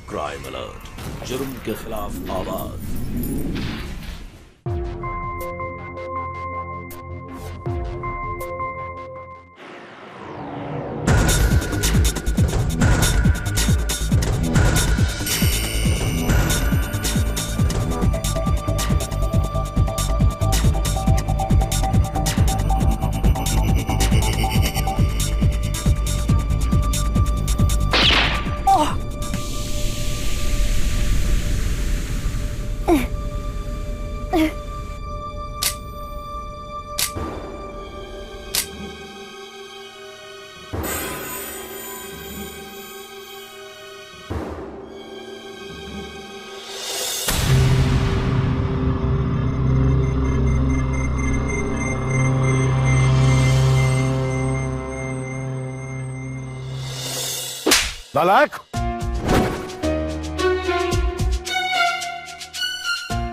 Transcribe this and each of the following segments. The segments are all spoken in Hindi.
क्राइम अलर्ट, जुर्म के खिलाफ आवाज। नालायक,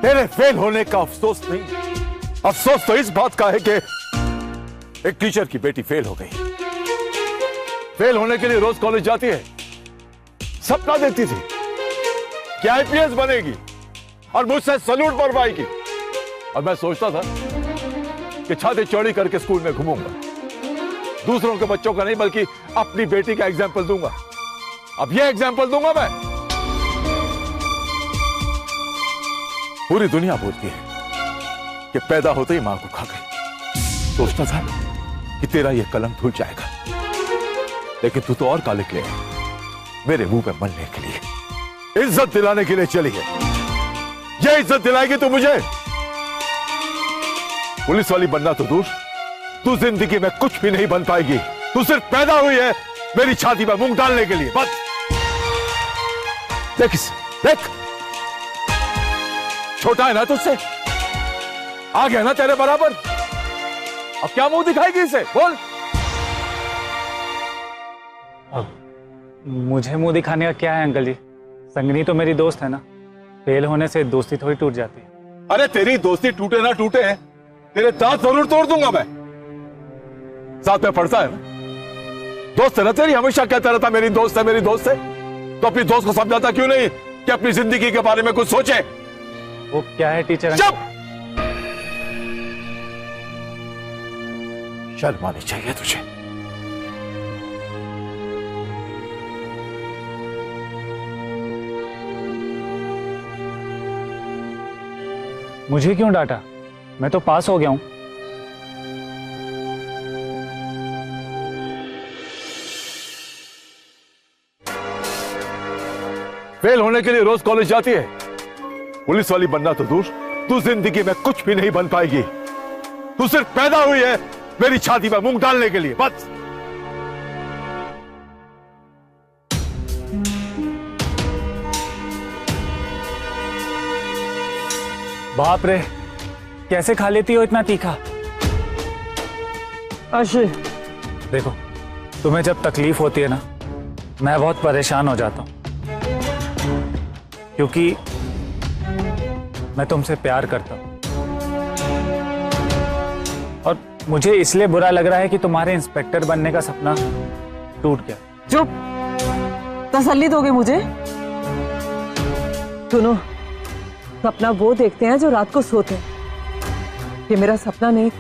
तेरे फेल होने का अफसोस नहीं, अफसोस तो इस बात का है कि एक टीचर की बेटी फेल हो गई। फेल होने के लिए रोज कॉलेज जाती है, सपना देखती थी कि आईपीएस बनेगी और मुझसे सैल्यूट मरवाएगी। और मैं सोचता था कि छाती चौड़ी करके स्कूल में घूमूंगा, दूसरों के बच्चों का नहीं बल्कि अपनी बेटी का एग्जाम्पल दूंगा। अब ये एग्जाम्पल दूंगा मैं। पूरी दुनिया बोलती है कि पैदा होते ही मां को खा गई। सोचता था कि तेरा ये कलम धुल जाएगा, लेकिन तू तो और काले के लिए मेरे मुंह पे मलने के लिए, इज्जत दिलाने के लिए चली है। ये इज्जत दिलाएगी तू मुझे? पुलिस वाली बनना तो दूर, तू जिंदगी में कुछ भी नहीं बन पाएगी। तू सिर्फ पैदा हुई है मेरी छाती में मूंग डालने के लिए, बस। देख इसे, देख, छोटा है ना तुझसे, आ गया ना तेरे बराबर। अब क्या मुंह दिखाएगी इसे, बोल। मुझे मुंह दिखाने का क्या है अंकल जी? संगनी तो मेरी दोस्त है ना, फेल होने से दोस्ती थोड़ी टूट जाती है। अरे तेरी दोस्ती टूटे ना टूटे, तेरे दांत जरूर तोड़ दूंगा मैं। साथ में पढ़ता है ना, दोस्त है ना तेरी, हमेशा कहता रहता मेरी दोस्त है, मेरी दोस्त है। तो अपनी दोस्त को समझाता क्यों नहीं कि अपनी जिंदगी के बारे में कुछ सोचे? वो क्या है टीचर? चुप! शर्म आनी चाहिए तुझे। मुझे क्यों डांटा? मैं तो पास हो गया हूं। फेल होने के लिए रोज कॉलेज जाती है, पुलिस वाली बनना तो दूर, तू जिंदगी में कुछ भी नहीं बन पाएगी। तू सिर्फ पैदा हुई है मेरी छाती में मूंग डालने के लिए, बस। बाप रे, कैसे खा लेती हो इतना तीखा? आशी, देखो, तुम्हें जब तकलीफ होती है ना, मैं बहुत परेशान हो जाता हूं, क्योंकि मैं तुमसे प्यार करता हूं। और मुझे इसलिए बुरा लग रहा है कि तुम्हारे इंस्पेक्टर बनने का सपना टूट गया। चुप, तसल्ली दोगे मुझे? सुनो, सपना वो देखते हैं जो रात को सोते हैं। ये मेरा सपना नहीं,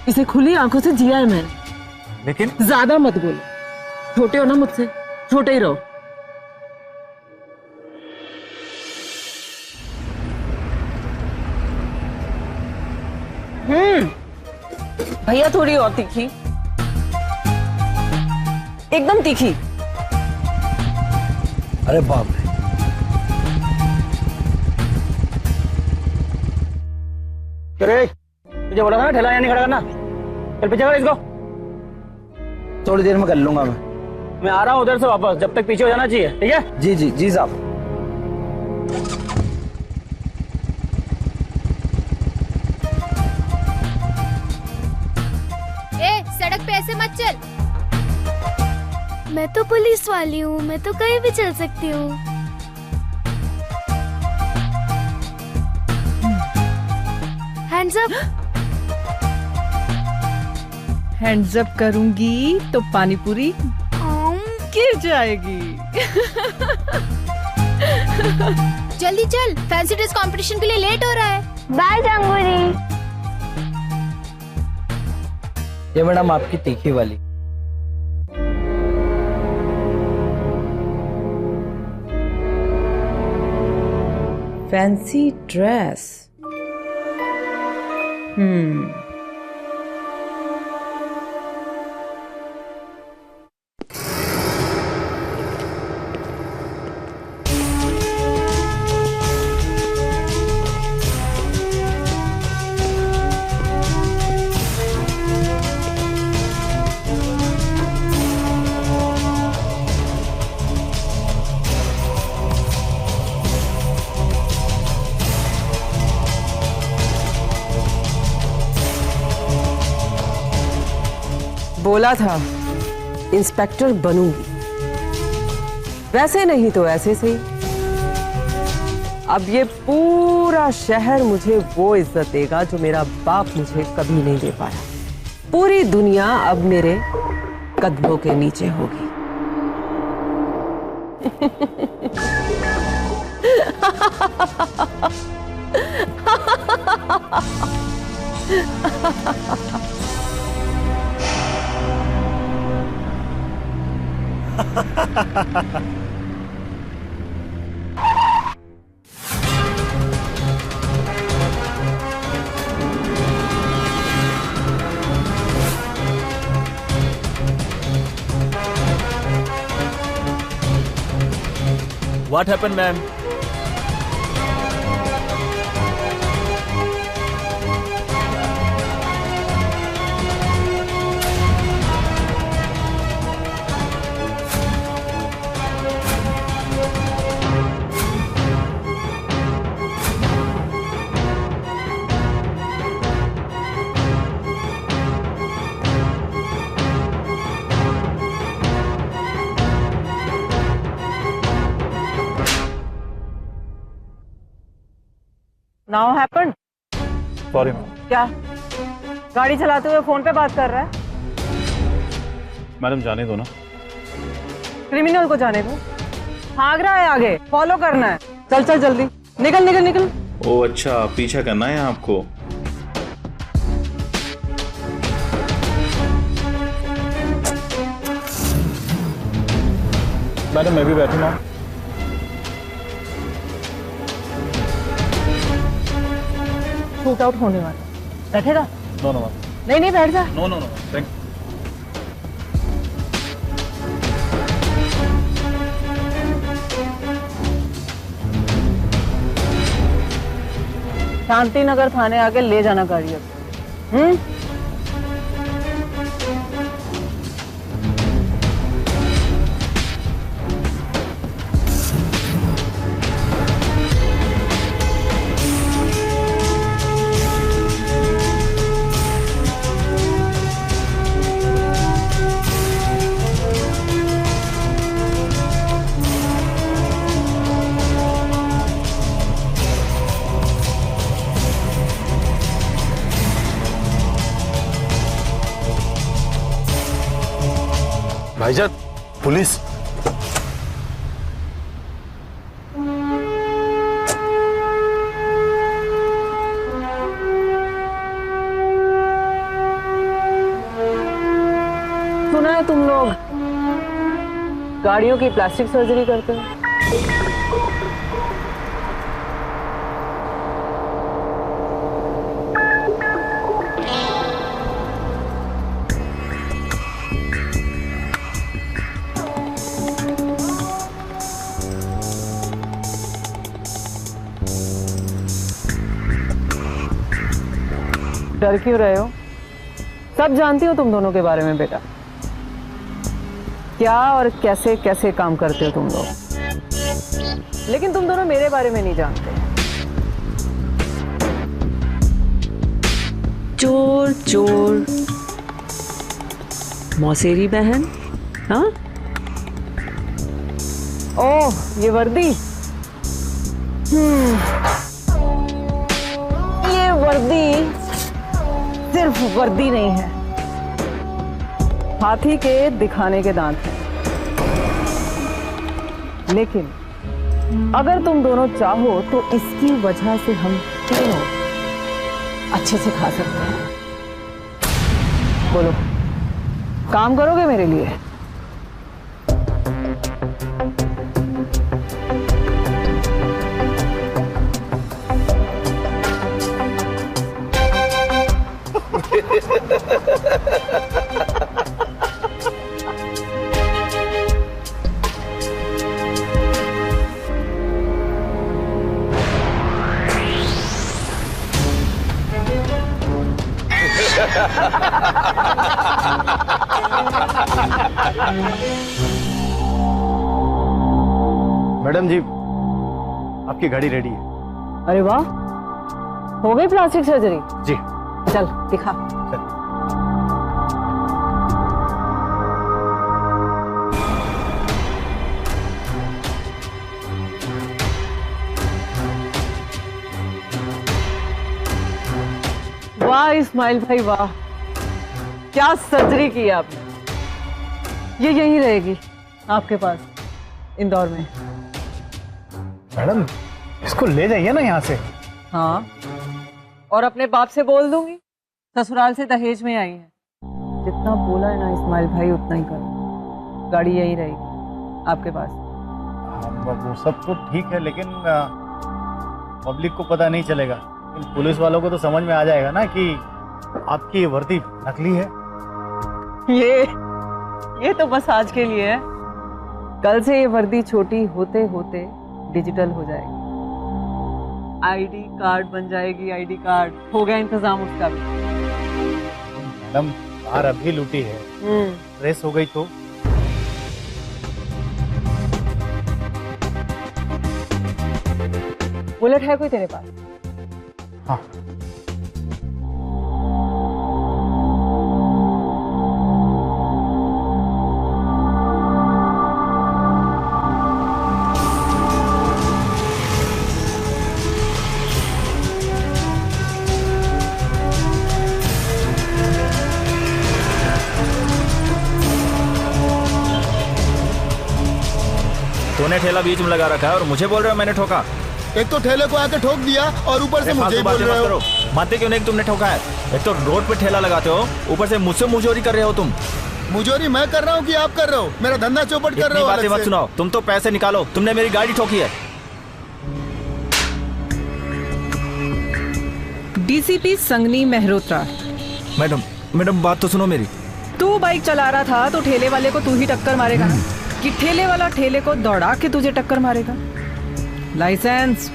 इसे खुली आंखों से जिया है मैंने। लेकिन ज्यादा मत बोलो, छोटे हो ना मुझसे, छोटे ही रहो। भैया थोड़ी और तीखी, एकदम तीखी। अरे बाप रे, तुझे बोला था ना ठेला यहाँ नहीं खड़ा करना। चल पीछे कर इसको। थोड़ी देर में कर लूंगा मैं। मैं आ रहा हूँ उधर से वापस, जब तक पीछे हो जाना चाहिए, ठीक है? जी जी जी साहब। सड़क पे ऐसे मत चल। मैं तो पुलिस वाली हूँ, मैं तो कहीं भी चल सकती हूँ। Hands up. हैंड्स अप करूंगी तो पानी पूरी गिर जाएगी। जल्दी चल, फैंसी ड्रेस कंपटीशन के लिए लेट हो रहा है। बाय जंगूरी। ये मैडम आपकी तीखी वाली। Fancy dress. बोला था इंस्पेक्टर बनूंगी, वैसे नहीं तो ऐसे सही। अब ये पूरा शहर मुझे वो इज्जत देगा जो मेरा बाप मुझे कभी नहीं दे पाया। पूरी दुनिया अब मेरे कदमों के नीचे होगी। What happened, ma'am? Now happened. Sorry ma'am. क्या गाड़ी चलाते हुए फोन पे बात कर रहा है? मैडम जाने दो ना। क्रिमिनल को जाने दो, भाग रहा है आगे, फॉलो करना है। चल चल जल्दी, निकल निकल निकल। ओ अच्छा, पीछा करना है आपको। मैडम मैं भी बैठूंगा। शूट आउट होने वाला, बैठेगा? No no ma'am. नहीं नहीं बैठ जा। No no no thank you. Shanti Nagar थाने आके ले जाना गाड़ी अब। भाईजान, पुलिस। सुना है तुम लोग गाड़ियों की प्लास्टिक सर्जरी करते हो। डर क्यों रहे हो? सब जानती हो तुम दोनों के बारे में बेटा, क्या और कैसे कैसे काम करते हो तुम लोग, लेकिन तुम दोनों मेरे बारे में नहीं जानते। चोर चोर मौसेरी बहन। हाँ, ओह ये वर्दी। ये वर्दी सिर्फ वर्दी नहीं है, हाथी के दिखाने के दांत हैं, लेकिन अगर तुम दोनों चाहो तो इसकी वजह से हम तीनों अच्छे से खा सकते हैं। बोलो, काम करोगे मेरे लिए? मैडम जी, आपकी गाड़ी रेडी है। अरे वाह, हो गई प्लास्टिक सर्जरी? जी। चल दिखा। वाह इस्माइल भाई वाह, क्या सर्जरी की है आपने। ये यहीं रहेगी आपके पास इंदौर में। मैडम, इसको ले जाइए ना यहाँ से। हाँ, और अपने बाप से बोल दूंगी ससुराल से दहेज में आई है। जितना बोला है ना इस्माइल भाई उतना ही करो। गाड़ी यहीं रहेगी आपके पास। वो सब तो ठीक है, लेकिन पब्लिक को पता नहीं चलेगा। पुलिस वालों को तो समझ में आ जाएगा ना कि आपकी ये वर्दी नकली है। ये तो बस आज के लिए है। कल से ये वर्दी छोटी होते होते डिजिटल हो जाएगी, आईडी कार्ड बन जाएगी। आईडी कार्ड हो गया इंतजाम उसका भी। मैडम, कार अभी लूटी है, रेस हो गई तो? बुलेट है कोई तेरे पास? हाँ। तूने ठेला बीच में लगा रखा है और मुझे बोल रहे हो मैंने ठोका? एक तो ठेले को आके ठोक दिया और ऊपर से मुझे बोल रहे हो। मानते क्यों नहीं तुमने ठोका है? एक तो रोड पे ठेला लगाते हो, ऊपर से मुझसे मुजोरी कर रहे हो तुम। मुजोरी मैं कर रहा हूँ कि आप कर रहे हो? मेरा धंधा चौपट कर रहे हो। बातें मत सुनाओ, तुम तो पैसे निकालो। तुमने मेरी गाड़ी ठोकी है। डीसीपी संगनी मेहरोत्रा। मैडम बात तो सुनो मेरी। तू बाइक चला रहा था तो ठेले वाले को तू ही टक्कर मारेगा ना, कि ठेले वाला ठेले को दौड़ा के तुझे टक्कर मारेगा? लाइसेंस।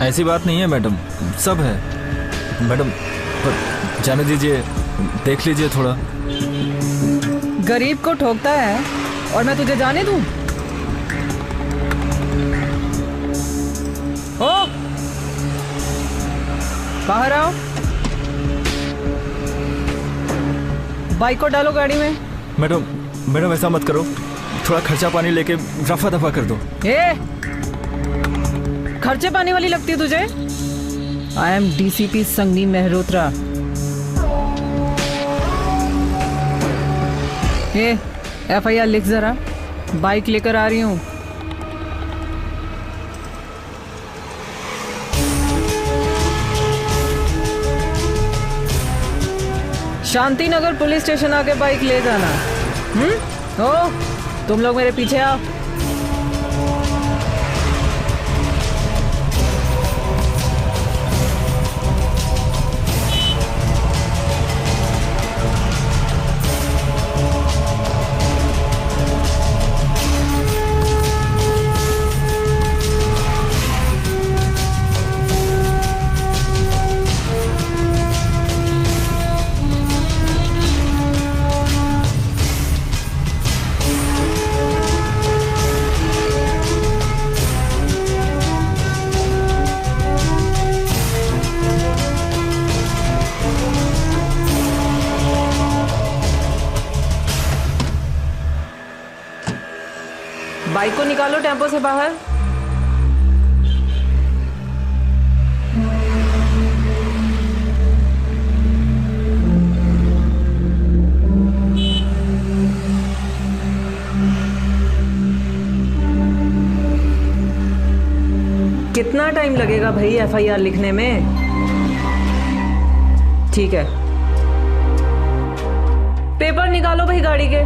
ऐसी बात नहीं है मैडम, सब है। मैडम जाने दीजिए, देख लीजिए थोड़ा। गरीब को ठोकता है और मैं तुझे जाने दूं? ओ, बाहर आओ। बाइक को डालो गाड़ी में। मैडम ऐसा मत करो, थोड़ा खर्चा पानी लेके रफा दफा कर दो। खर्चे पानी वाली लगती है तुझे? I am DCP Sangni Mehrotra. FIR लिख जरा, बाइक लेकर आ रही हूँ। शांति नगर पुलिस स्टेशन आके बाइक ले जाना। ओ, तुम लोग मेरे पीछे आओ। बाइक को निकालो टेम्पो से बाहर। कितना टाइम लगेगा भाई एफआईआर लिखने में? ठीक है, पेपर निकालो भाई गाड़ी के।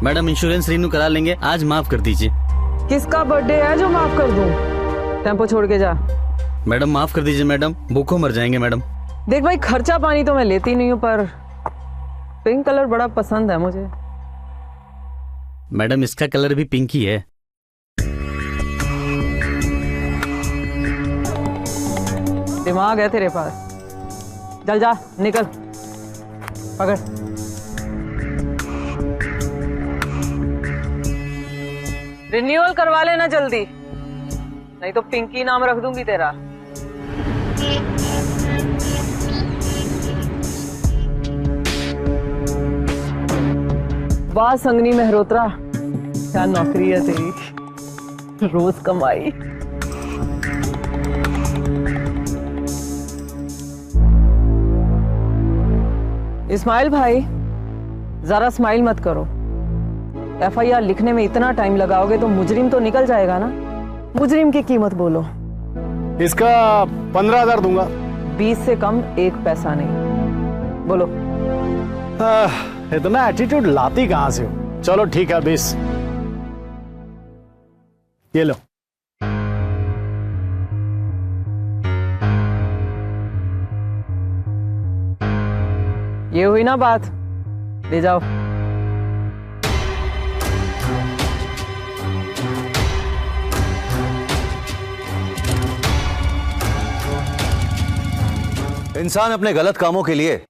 मैडम इंश्योरेंस रिन्यू करा लेंगे, आज माफ कर दीजिए। किसका बर्थडे है जो माफ कर दूं? टेम्पो छोड़ के जा। मैडम माफ कर दीजिए मैडम, भूखों मर जाएंगे मैडम। देख भाई, खर्चा पानी तो मैं लेती नहीं हूँ, पर पिंक कलर बड़ा पसंद है मुझे। मैडम इसका कलर भी पिंक ही है। दिमाग है तेरे पास? चल जा, निकल, पकड़। रिन्यूअल करवा लेना जल्दी, नहीं तो पिंकी नाम रख दूंगी तेरा। वाह संगनी मेहरोत्रा, क्या नौकरी है तेरी, रोज कमाई। इस्माइल भाई, जरा स्माइल मत करो। एफआईआर लिखने में इतना टाइम लगाओगे तो मुजरिम तो निकल जाएगा ना। मुजरिम की कीमत बोलो। इसका 15,000 दूंगा। 20 से कम 1 पैसा नहीं। बोलो। इतना एटीट्यूड लाती कहां से हो? चलो ठीक है 20। ये लो। ये हुई ना बात, ले जाओ। इंसान अपने गलत कामों के लिए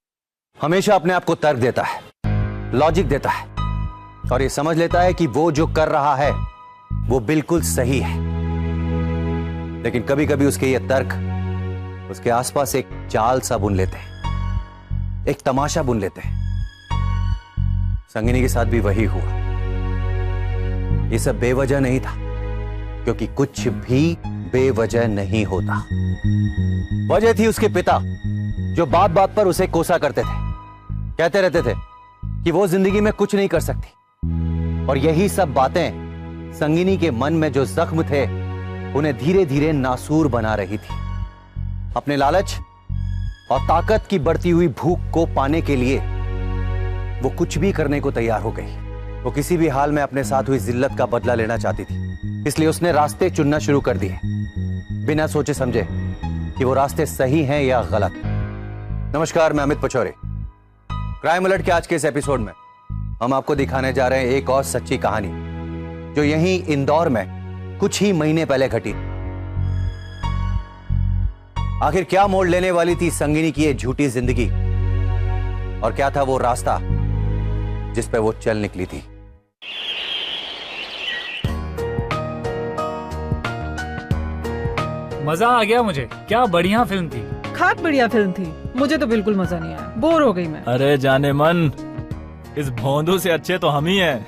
हमेशा अपने आप को तर्क देता है, लॉजिक देता है और ये समझ लेता है कि वो जो कर रहा है वो बिल्कुल सही है। लेकिन कभी कभी उसके ये तर्क उसके आसपास एक जाल सा बुन लेते हैं, एक तमाशा बुन लेते हैं। संगिनी के साथ भी वही हुआ। ये सब बेवजह नहीं था, क्योंकि कुछ भी बेवजह नहीं होता। वजह थी उसके पिता, जो बात बात पर उसे कोसा करते थे, कहते रहते थे कि वो जिंदगी में कुछ नहीं कर सकती। और यही सब बातें संगिनी के मन में जो जख्म थे उन्हें धीरे धीरे नासूर बना रही थी। अपने लालच और ताकत की बढ़ती हुई भूख को पाने के लिए वो कुछ भी करने को तैयार हो गई। वो किसी भी हाल में अपने साथ हुई जिल्लत का बदला लेना चाहती थी, इसलिए उसने रास्ते चुनना शुरू कर दिए, बिना सोचे समझे कि वो रास्ते सही हैं या गलत। नमस्कार, मैं अमित पचौरी। क्राइम अलर्ट के आज के इस एपिसोड में हम आपको दिखाने जा रहे हैं एक और सच्ची कहानी, जो यहीं इंदौर में कुछ ही महीने पहले घटी। आखिर क्या मोड़ लेने वाली थी संगिनी की ये झूठी जिंदगी, और क्या था वो रास्ता जिस पे वो चल निकली थी। मजा आ गया मुझे, क्या बढ़िया फिल्म थी। खाक बढ़िया फिल्म थी, मुझे तो बिल्कुल मजा नहीं आया, बोर हो गई मैं। अरे जाने मन, इस भोंदू से अच्छे तो हम ही हैं।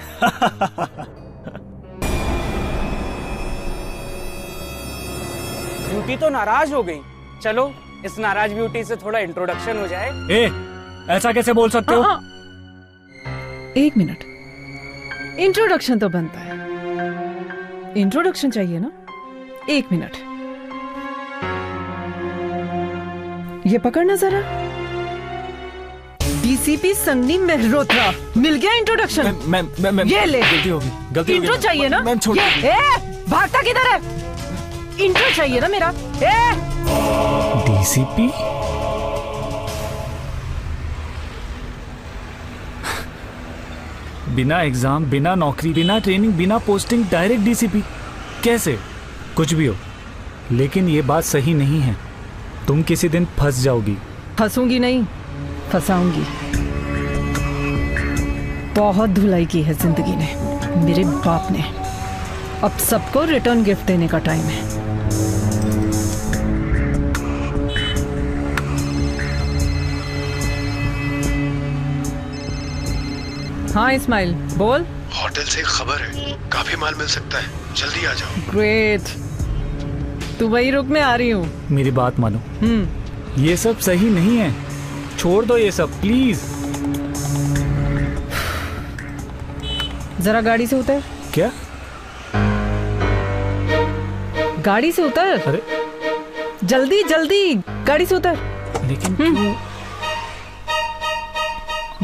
ब्यूटी तो नाराज हो गई, चलो इस नाराज ब्यूटी से थोड़ा इंट्रोडक्शन हो जाए। ए, ऐसा कैसे बोल सकते हो? एक मिनट, इंट्रोडक्शन तो बनता है, इंट्रोडक्शन चाहिए ना। 1 मिनट, ये पकड़ना जरा। डीसीपी संगनी मेहरोत्रा, मिल गया इंट्रोडक्शन। ये ले, गलती होगी, गलती इंट्रो होगी। चाहिए ना। मैम छोड़। भागता किधर है? इंट्रो चाहिए ना मेरा। डीसीपी? बिना एग्जाम, बिना नौकरी, बिना ट्रेनिंग, बिना पोस्टिंग, डायरेक्ट डीसीपी? कैसे? कुछ भी हो, लेकिन ये बात सही नहीं है। तुम किसी दिन फंस जाओगी। फंसूंगी नहीं, फंसाऊंगी। बहुत धुलाई की है जिंदगी ने, मेरे बाप ने। अब सबको रिटर्न गिफ्ट देने का टाइम है। हाँ इस्माइल, बोल। होटल से एक खबर है, काफी माल मिल सकता है, जल्दी आ जाओ। ग्रेट, तू वही रुक, मैं आ रही हूँ। मेरी बात मानो, ये सब सही नहीं है, छोड़ दो ये सब प्लीज। जरा गाड़ी से उतर। क्या? गाड़ी से उतर। अरे जल्दी जल्दी गाड़ी से उतर। लेकिन क्यों?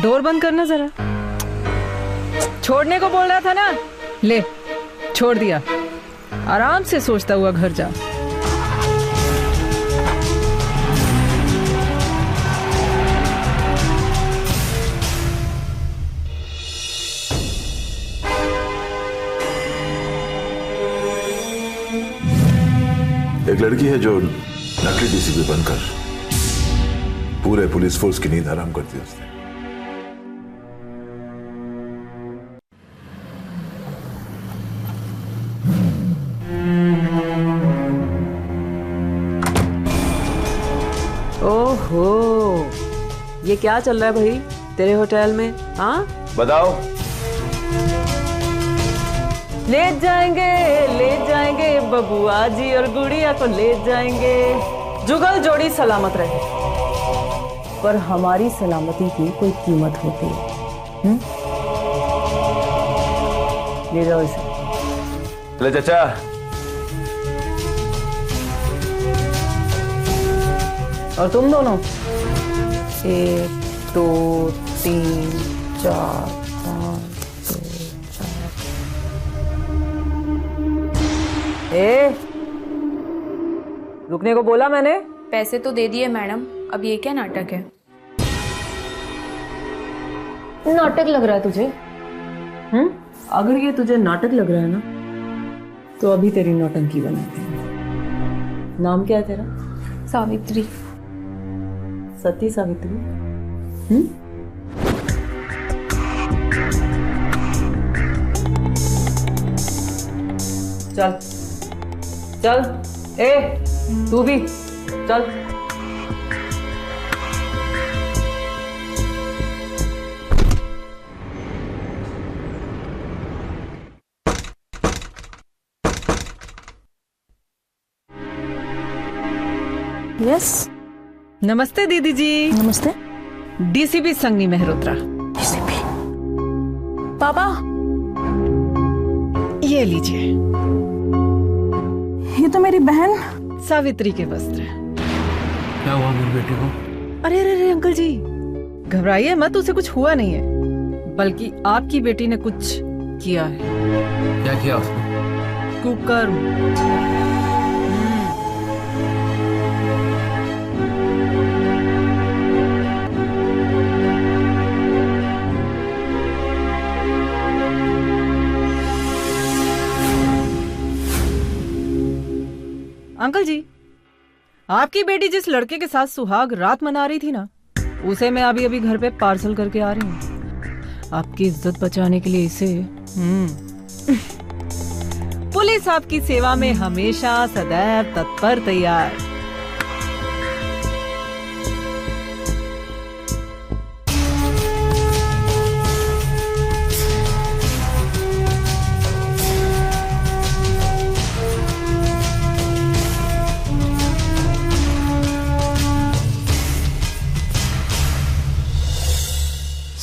डोर बंद करना जरा। छोड़ने को बोल रहा था ना, ले छोड़ दिया। आराम से सोचता हुआ घर जा। एक लड़की है जो नकली डीसीपी बनकर पूरे पुलिस फोर्स की नींद हराम करती है उसने। ओहो, ये क्या चल रहा है भाई तेरे होटल में? हाँ बताओ। ले जाएंगे बबुआ जी और गुड़िया को ले जाएंगे। जुगल जोड़ी सलामत रहे, पर हमारी सलामती की कोई कीमत होती है। ले जाओ इसे। ले चाचा। और तुम दोनों 1 2 3 4 5 6 7। रुकने को बोला मैंने। पैसे तो दे दिए मैडम, अब ये क्या नाटक है? नाटक लग रहा है तुझे? अगर ये तुझे नाटक लग रहा है ना, तो अभी तेरी नौटंकी बनाते हैं। नाम क्या है तेरा? सावित्री। सती सावित्री। चल चल, तू भी चल। यस। नमस्ते दीदी जी। नमस्ते। डीसीपी संगनी मेहरोत्रा। डीसीपी पापा, ये लीजिए। ये तो मेरी बहन सावित्री के वस्त्र। क्या हुआ मेरी बेटी को? अरे अरे अरे अंकल जी, घबराइए मत, उसे कुछ हुआ नहीं है, बल्कि आपकी बेटी ने कुछ किया है। क्या किया उसने? कुकर्म। अंकल जी, आपकी बेटी जिस लड़के के साथ सुहाग रात मना रही थी ना, उसे मैं अभी अभी घर पे पार्सल करके आ रही हूँ। आपकी इज्जत बचाने के लिए इसे पुलिस आपकी सेवा में हमेशा सदैव तत्पर तैयार।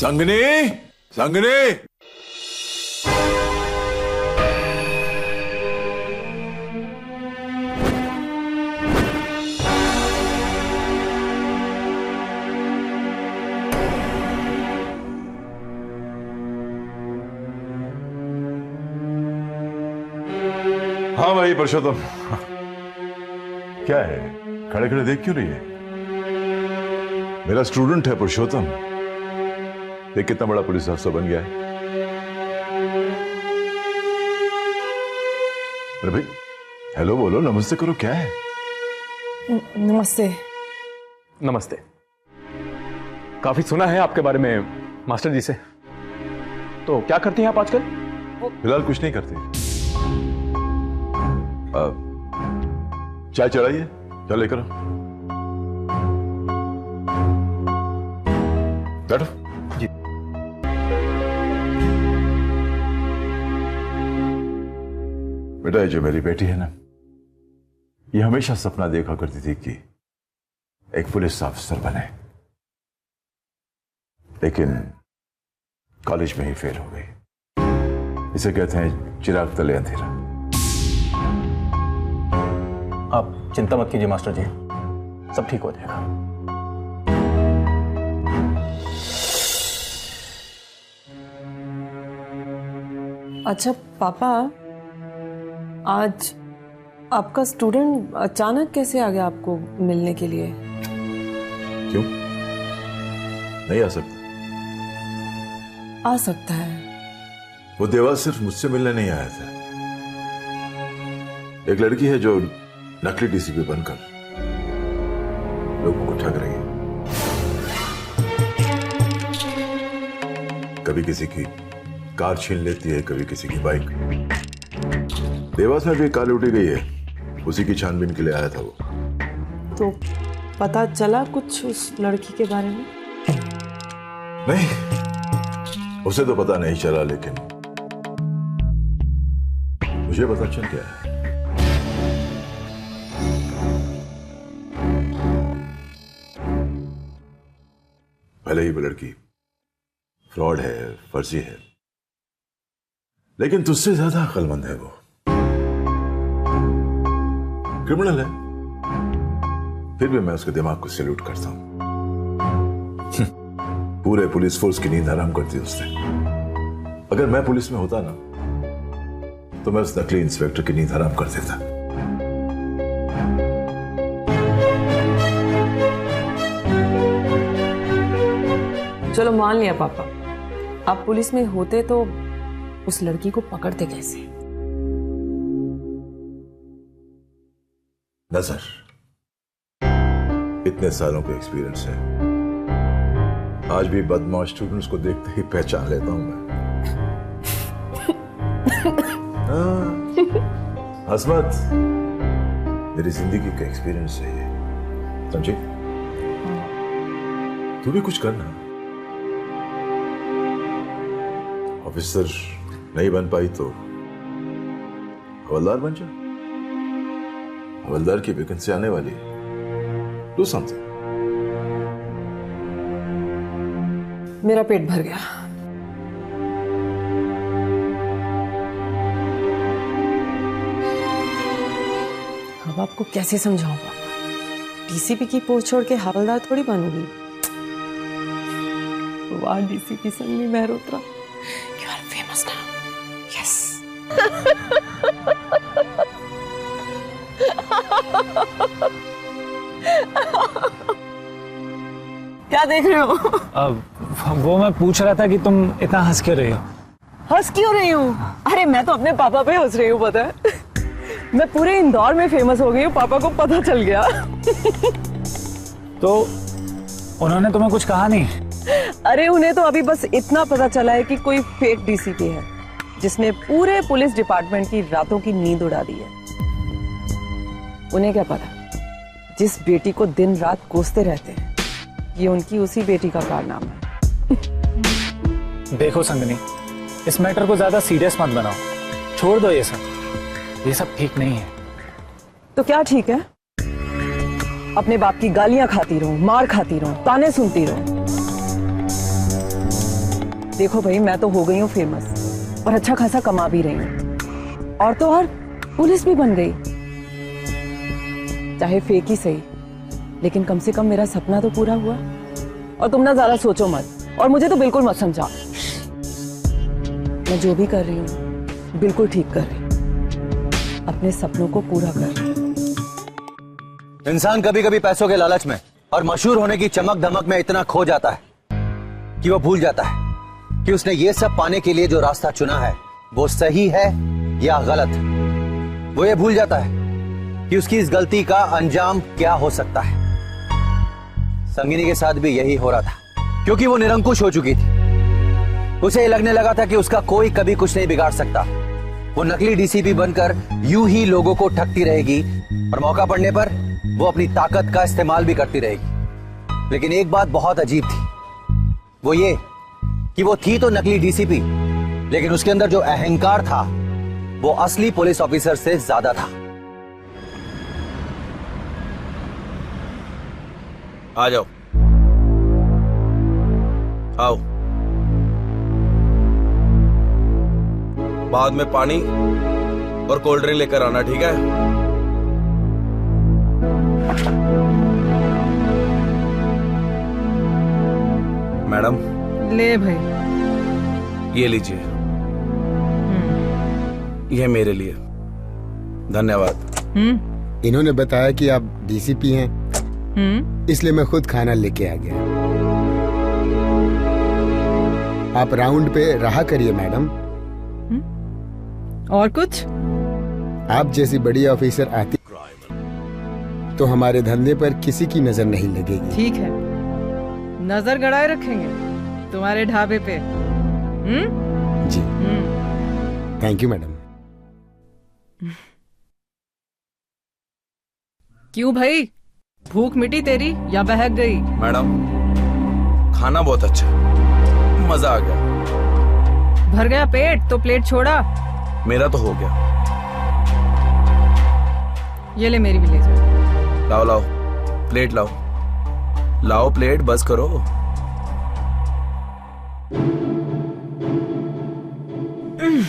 संगनी, संगनी। हाँ भाई पुरुषोत्तम, क्या है खड़े खड़े देख क्यों रही है? मेरा स्टूडेंट है पुरुषोत्तम, देख कितना बड़ा पुलिस अफसर बन गया है। अरे भाई हेलो बोलो, नमस्ते करो, क्या है? नमस्ते। नमस्ते। काफी सुना है आपके बारे में मास्टर जी से। तो क्या करती हैं आप आजकल? फिलहाल कुछ नहीं करते। चाय चढ़ाइए, चल लेकर आओ। बैठो। जी। बेटा, ये जो मेरी बेटी है ना, ये हमेशा सपना देखा करती थी कि एक पुलिस ऑफिसर बने, लेकिन कॉलेज में ही फेल हो गई। इसे कहते हैं चिराग तले अंधेरा। आप चिंता मत कीजिए मास्टर जी, सब ठीक हो जाएगा। अच्छा पापा, आज आपका स्टूडेंट अचानक कैसे आ गया आपको मिलने के लिए? क्यों नहीं आ सकता? आ सकता है। वो देवा सिर्फ मुझसे मिलने नहीं आया था। एक लड़की है जो नकली डीसीपी बनकर लोगों को ठग रही है। कभी किसी की कार छीन लेती है, कभी किसी की बाइक। देवास में भी कार लूटी गई है, उसी की छानबीन के लिए आया था वो। तो पता चला कुछ उस लड़की के बारे में? नहीं, उसे तो पता नहीं चला, लेकिन मुझे पता चल गया है। भले ही वो लड़की फ्रॉड है, फर्जी है, लेकिन तुझसे ज्यादा अक्लमंद है। वो क्रिमिनल है, फिर भी मैं उसके दिमाग को सैल्यूट करता हूं। पूरे पुलिस फोर्स की नींद हराम कर दी उसने। अगर मैं पुलिस में होता ना, तो मैं उस नकली इंस्पेक्टर की नींद हराम कर देता। चलो मान लिया पापा, आप पुलिस में होते तो उस लड़की को पकड़ते कैसे? नजर, इतने सालों का एक्सपीरियंस है, आज भी बदमाश स्टूडेंट्स को देखते ही पहचान लेता हूं मैं। हसमत, मेरी जिंदगी का एक्सपीरियंस है ये, समझी? तू भी कुछ करना। ऑफिसर नहीं बन पाई तो हवलदार बन जा। हवलदार की वैकेंसी आने वाली है, डू समथिंग। मेरा पेट भर गया। अब आपको कैसे समझाऊं पापा? डीसीपी की पोस्ट छोड़ के हवलदार थोड़ी बनूंगी। वाह DCP Sunny Mehrotra, you are famous now. Yes. क्या देख रहे हो? अब वो मैं पूछ रहा था कि तुम इतना हंस क्यों रही हो? हंस क्यों रही हूँ? अरे मैं तो अपने पापा पे हंस रही हूँ, पता है? मैं पूरे इंदौर में फेमस हो गई हूँ, पापा को पता चल गया। तो उन्होंने तुम्हें कुछ कहा नहीं? अरे उन्हें तो अभी बस इतना पता चला है कि कोई फेक डीसीपी है जिसने पूरे पुलिस डिपार्टमेंट की रातों की नींद उड़ा दी है। उन्हें क्या पता जिस बेटी को दिन रात कोसते रहते हैं, ये उनकी उसी बेटी का कारनामा है। देखो संगनी, इस मैटर को ज्यादा सीरियस मत बनाओ, छोड़ दो ये सब ठीक नहीं है। तो क्या ठीक है? अपने बाप की गालियां खाती रहूं, मार खाती रहूं, ताने सुनती रहूं। देखो भाई, मैं तो हो गई हूँ फेमस और अच्छा खासा कमा भी रही हूँ, और तो और पुलिस भी बन गई। चाहे फेक ही सही, लेकिन कम से कम मेरा सपना तो पूरा हुआ। और तुम ना ज्यादा सोचो मत, और मुझे तो बिल्कुल मत समझा। मैं जो भी कर रही हूँ बिल्कुल ठीक कर रही हूँ, अपने सपनों को पूरा कर रही हूँ। इंसान कभी कभी पैसों के लालच में और मशहूर होने की चमक धमक में इतना खो जाता है कि वो भूल जाता है कि उसने ये सब पाने के लिए जो रास्ता चुना है वो सही है या गलत। वो ये भूल जाता है कि उसकी इस गलती का अंजाम क्या हो सकता है। संगिनी के साथ भी यही हो रहा था, क्योंकि वो निरंकुश हो चुकी थी। उसे लगने लगा था कि उसका कोई कभी कुछ नहीं बिगाड़ सकता। वो नकली डीसीपी बनकर यूं ही लोगों को ठगती रहेगी और मौका पड़ने पर वो अपनी ताकत का इस्तेमाल भी करती रहेगी। लेकिन एक बात बहुत अजीब थी, वो ये कि वो थी तो नकली डीसीपी, लेकिन उसके अंदर जो अहंकार था वो असली पुलिस ऑफिसर से ज्यादा था। आ जाओ, आओ। बाद में पानी और कोल्ड ड्रिंक लेकर आना, ठीक है? मैडम ले भाई, ये लीजिए, ये मेरे लिए, धन्यवाद। इन्होंने बताया कि आप डीसीपी हैं, इसलिए मैं खुद खाना लेके आ गया। आप राउंड पे रहा करिए मैडम। और कुछ? आप जैसी बड़ी ऑफिसर आती तो हमारे धंधे पर किसी की नजर नहीं लगेगी। ठीक है, नजर गड़ाए रखेंगे तुम्हारे ढाबे पे। जी, थैंक यू मैडम। क्यों भाई, भूख मिटी तेरी या बहक गई? मैडम खाना बहुत अच्छा, मजा आ गया। भर गया पेट तो प्लेट छोड़ा? मेरा तो हो गया। ये ले, मेरी भी ले जाओ। लाओ लाओ प्लेट, लाओ लाओ प्लेट, बस करो।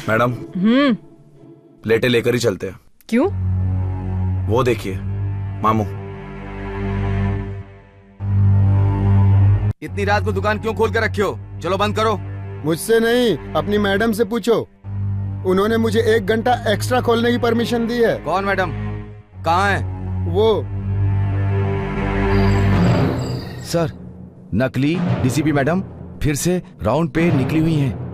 मैडम प्लेटें लेकर ही चलते हैं। क्यों? वो देखिए मामू। इतनी रात को दुकान क्यों खोल के रखे हो? चलो बंद करो। मुझसे नहीं, अपनी मैडम से पूछो। उन्होंने मुझे 1 घंटा एक्स्ट्रा खोलने की परमिशन दी है। कौन मैडम? कहाँ है वो? सर, नकली डीसीपी मैडम फिर से राउंड पे निकली हुई हैं।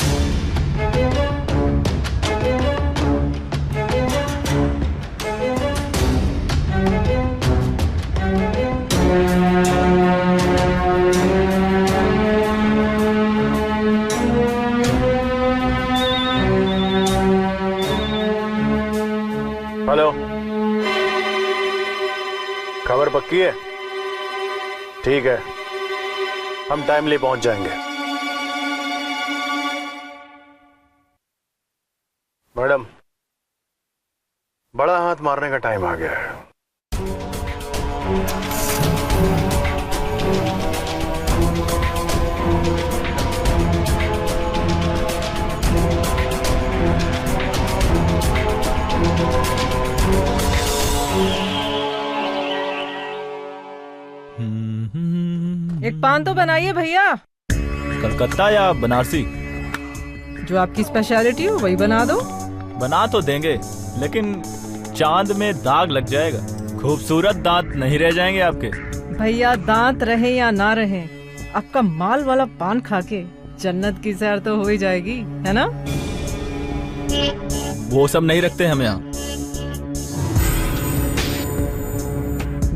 हेलो, खबर पक्की है? ठीक है, हम टाइमली पहुंच जाएंगे। मैडम, बड़ा हाथ मारने का टाइम आ गया है। एक पान तो बनाइए भैया। कलकत्ता या बनारसी? जो आपकी स्पेशलिटी हो वही बना दो। बना तो देंगे, लेकिन चांद में दाग लग जाएगा, खूबसूरत दांत नहीं रह जाएंगे आपके। भैया दांत रहे या ना रहे, आपका माल वाला पान खा के जन्नत की सैर तो हो ही जाएगी, है ना? वो सब नहीं रखते हम यहाँ।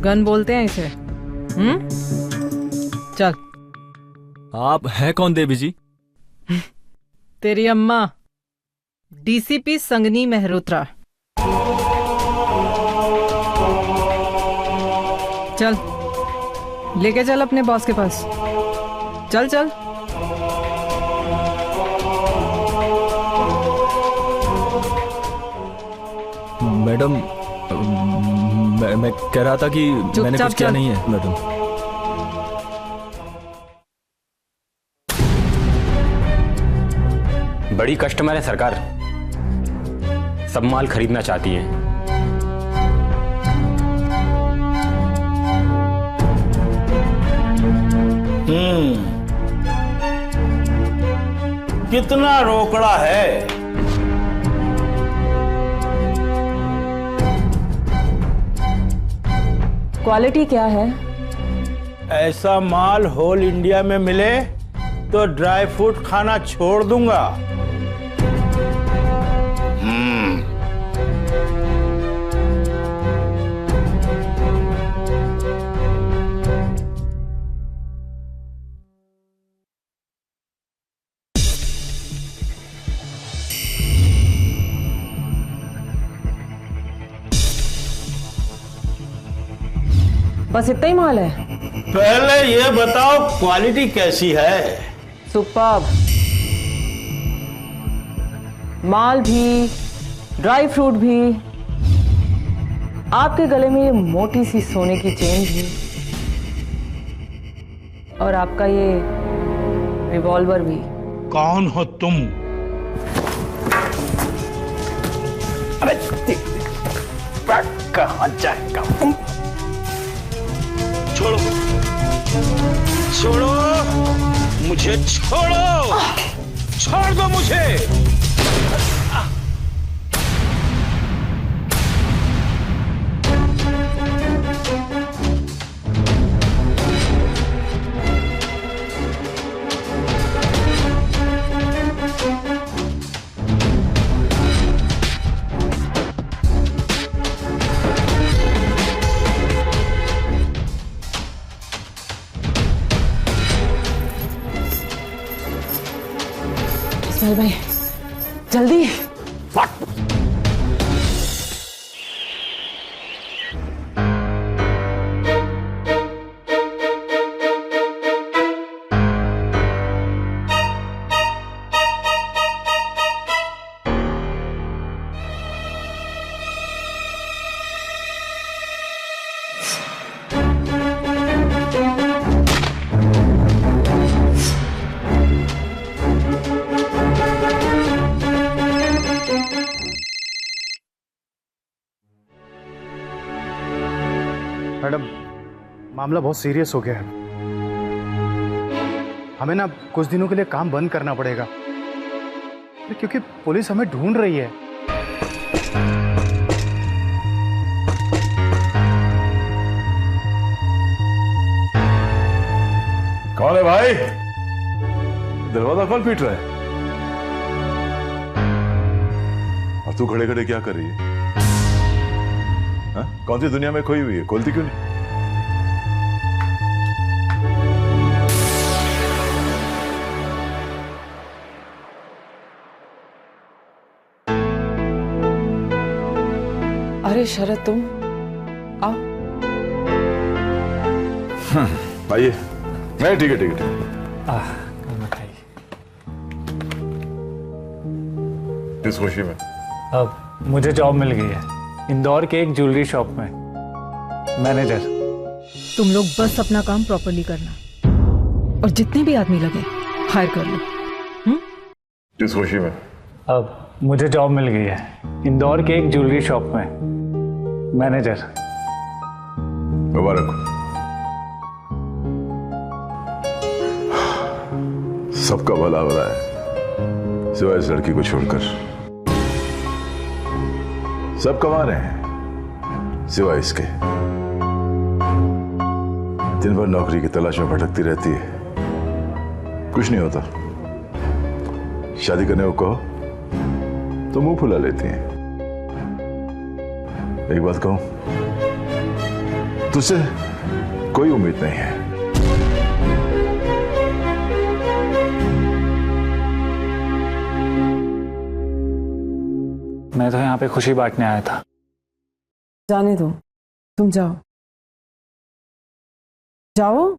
गन बोलते हैं इसे। चल। आप है कौन देवी जी? तेरी अम्मा, डीसीपी संगनी मेहरोत्रा। चल, लेके चल अपने बॉस के पास। चल चल। मैडम, मैं कह रहा था कि मैंने कुछ किया नहीं है मैडम। बड़ी कस्टमर है सरकार, सब माल खरीदना चाहती हैं। कितना रोकड़ा है? क्वालिटी क्या है? ऐसा माल होल इंडिया में मिले तो ड्राई फ्रूट खाना छोड़ दूंगा। बस इतना ही माल है? पहले ये बताओ क्वालिटी कैसी है? सुपर्ब। माल भी, ड्राई फ्रूट भी, आपके गले में ये मोटी सी सोने की चेन भी, और आपका ये रिवॉल्वर भी। कौन हो तुम? अरे कहाँ जाएगा? छोड़ो, छोड़ो मुझे, छोड़ो, छोड़ दो मुझे। इस्माइल भाई जल्दी। मैडम, मामला बहुत सीरियस हो गया है। हमें ना कुछ दिनों के लिए काम बंद करना पड़ेगा, क्योंकि पुलिस हमें ढूंढ रही है। कौन है भाई? दरवाजा कौन पीट रहा है? और तू खड़े खड़े क्या कर रही है? हा? कौन सी दुनिया में खोई हुई है? खोलती क्यों नहीं? अरे शरद तुम आओ। आइए। नहीं ठीक है ठीक है। किस खुशी में? अब मुझे जॉब मिल गई है इंदौर के एक ज्वेलरी शॉप में, मैनेजर। तुम लोग बस अपना काम प्रॉपरली करना और जितने भी आदमी लगे हायर कर लो। किस खुशी में? अब मुझे जॉब मिल गई है इंदौर के एक ज्वेलरी शॉप में, मैनेजर। मुबारक हो। सबका भला हो रहा है सिवाय इस लड़की को छोड़कर। सब कमा रहे हैं सिवाय इसके। दिन भर नौकरी की तलाश में भटकती रहती है, कुछ नहीं होता। शादी करने को कहो तो मुंह फुला लेती हैं। एक बात कहूं, तुझसे कोई उम्मीद नहीं है। मैं तो यहाँ पे खुशी बांटने आया था। जाने दो, तुम जाओ जाओ।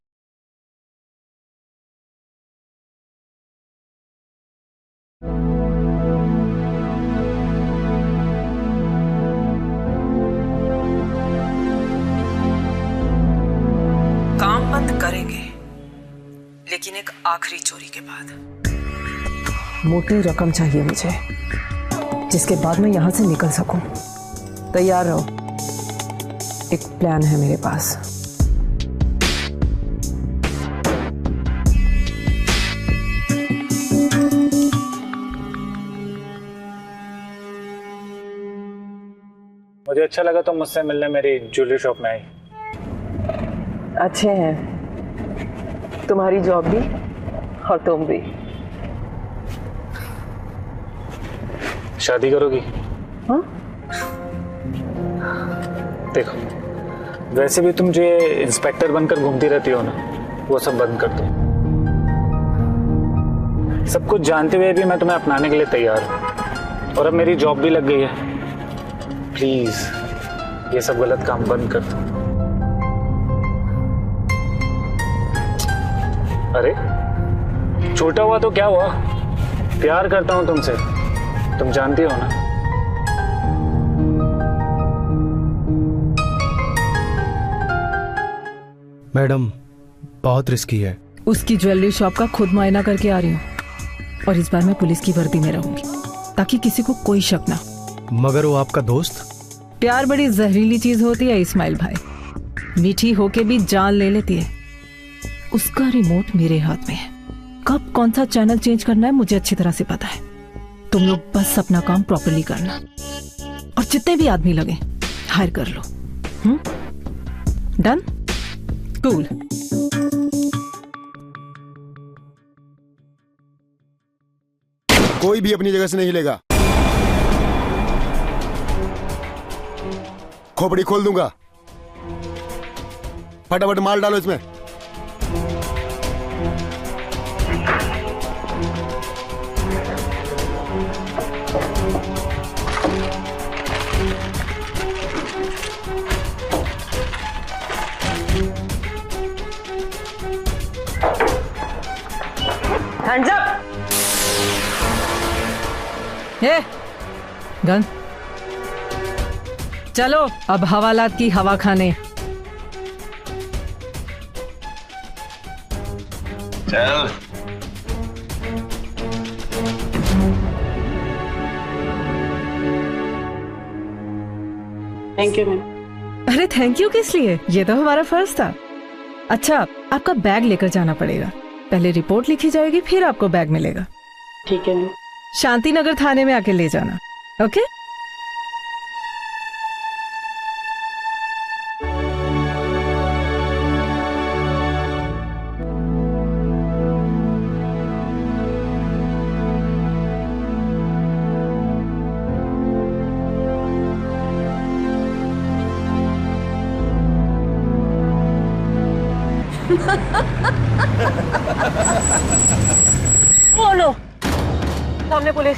काम बंद करेंगे, लेकिन एक आखिरी चोरी के बाद। मोटी रकम चाहिए मुझे, जिसके बाद मैं यहां से निकल सकूं। तैयार रहो, एक प्लान है मेरे पास। मुझे अच्छा लगा तुम मुझसे मिलने मेरी ज्वेलरी शॉप में आई। अच्छे हैं, तुम्हारी जॉब भी और तुम भी। शादी करोगी? हाँ? देखो, वैसे भी तुम जो इंस्पेक्टर बनकर घूमती रहती हो ना, वो सब बंद कर दो। सब कुछ जानते हुए भी मैं तुम्हें अपनाने के लिए तैयार हूँ, और अब मेरी जॉब भी लग गई है। प्लीज ये सब गलत काम बंद कर दो। अरे छोटा हुआ तो क्या हुआ, प्यार करता हूं तुमसे, तुम जानती हो ना। मैडम बहुत रिस्की है, उसकी ज्वेलरी शॉप का खुद मुआयना करके आ रही हूँ, और इस बार मैं पुलिस की वर्दी में रहूंगी ताकि किसी को कोई शक ना। मगर वो आपका दोस्त? प्यार बड़ी जहरीली चीज होती है इस्माइल भाई, मीठी होके भी जान ले लेती है। उसका रिमोट मेरे हाथ में है, कब कौन सा चैनल चेंज करना है मुझे अच्छी तरह से पता है। तुम लोग बस अपना काम प्रॉपरली करना, और जितने भी आदमी लगे हायर कर लो। डन? कूल। कोई भी अपनी जगह से नहीं हिलेगा। खोपड़ी खोल दूंगा, फटाफट माल डालो इसमें। Hands up. ए, गन। चलो अब हवालात की हवा खाने। चल। Thank you ma'am. अरे थैंक यू किस लिए, ये तो हमारा फर्ज था। अच्छा, आपका बैग लेकर जाना पड़ेगा, पहले रिपोर्ट लिखी जाएगी फिर आपको बैग मिलेगा। ठीक है मैम। शांतिनगर थाने में आके ले जाना। ओके? Oh no! सामने पुलिस।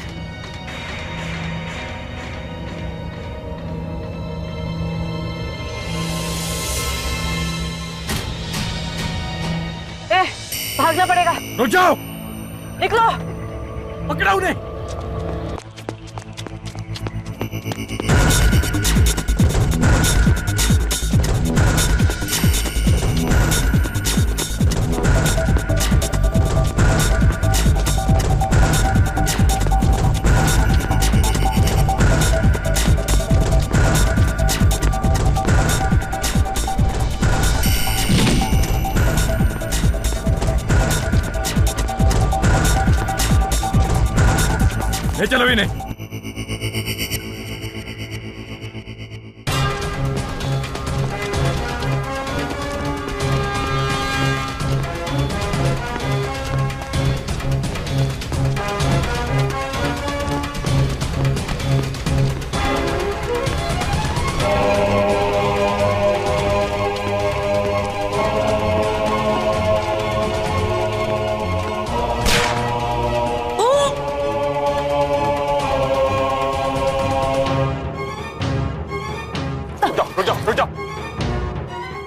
भागना पड़ेगा। रुक जाओ। निकलो। पकड़ा उन्हें। ले चलो इन्हें।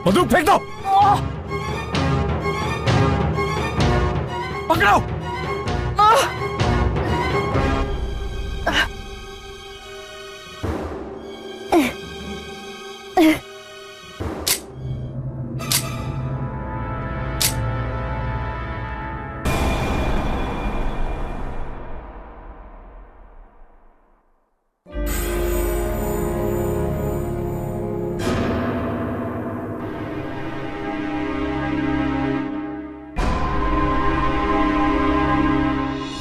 बंदूक फेंक दो। पकड़ो।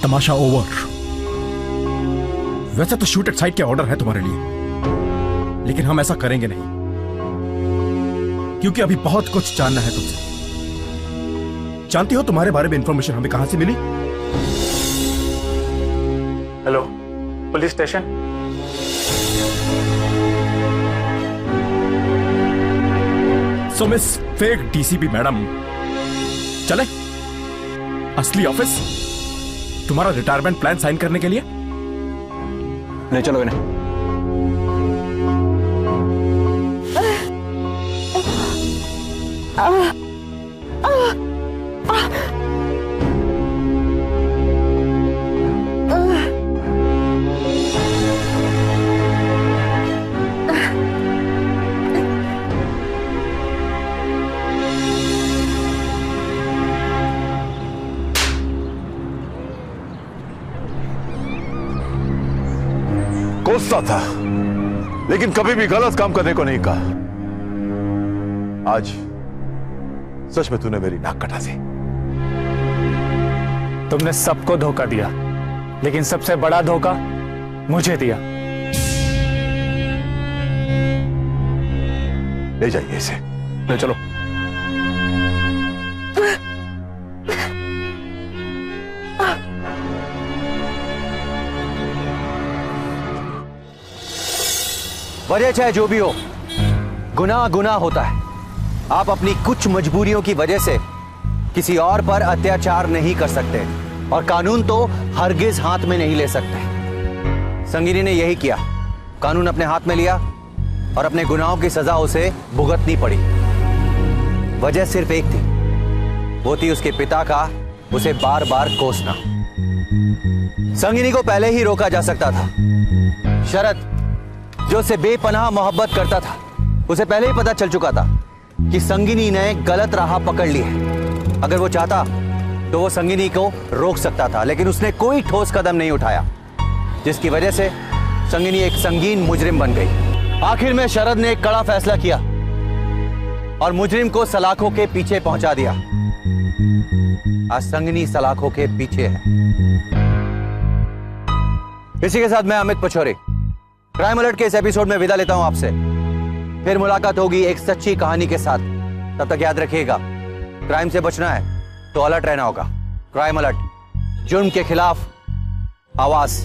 तमाशा ओवर। वैसे तो शूट एट साइट के ऑर्डर है तुम्हारे लिए, लेकिन हम ऐसा करेंगे नहीं, क्योंकि अभी बहुत कुछ जानना है तुमसे। जानती हो तुम्हारे बारे में इंफॉर्मेशन हमें कहां से मिली? Hello, police station. So miss fake DCP madam, चले असली ऑफिस तुम्हारा रिटायरमेंट प्लान साइन करने के लिए। ले चलो इन्हें। साथ था, लेकिन कभी भी गलत काम करने को नहीं कहा। आज सच में तूने मेरी नाक कटा दी। तुमने सबको धोखा दिया, लेकिन सबसे बड़ा धोखा मुझे दिया। ले जाइए इसे, ले चलो। वजह चाहे जो भी हो, गुनाह गुनाह होता है। आप अपनी कुछ मजबूरियों की वजह से किसी और पर अत्याचार नहीं कर सकते, और कानून तो हरगिज हाथ में नहीं ले सकते। संगीनी ने यही किया, कानून अपने हाथ में लिया और अपने गुनाहों की सजा उसे भुगतनी पड़ी। वजह सिर्फ एक थी, वो थी उसके पिता का उसे बार बार कोसना। संगीनी को पहले ही रोका जा सकता था। शरद जो उसे बेपनाह मोहब्बत करता था, उसे पहले ही पता चल चुका था कि संगीनी ने गलत राह पकड़ ली है। अगर वो चाहता तो वो संगीनी को रोक सकता था, लेकिन उसने कोई ठोस कदम नहीं उठाया, जिसकी वजह से संगीनी एक संगीन मुजरिम बन गई। आखिर में शरद ने एक कड़ा फैसला किया और मुजरिम को सलाखों के पीछे पहुंचा दिया। आज संगीनी सलाखों के पीछे है। इसी के साथ मैं अमित पचौरी क्राइम अलर्ट के इस एपिसोड में विदा लेता हूं आपसे। फिर मुलाकात होगी एक सच्ची कहानी के साथ। तब तक याद रखिएगा, क्राइम से बचना है तो अलर्ट रहना होगा। क्राइम अलर्ट, जुर्म के खिलाफ आवाज।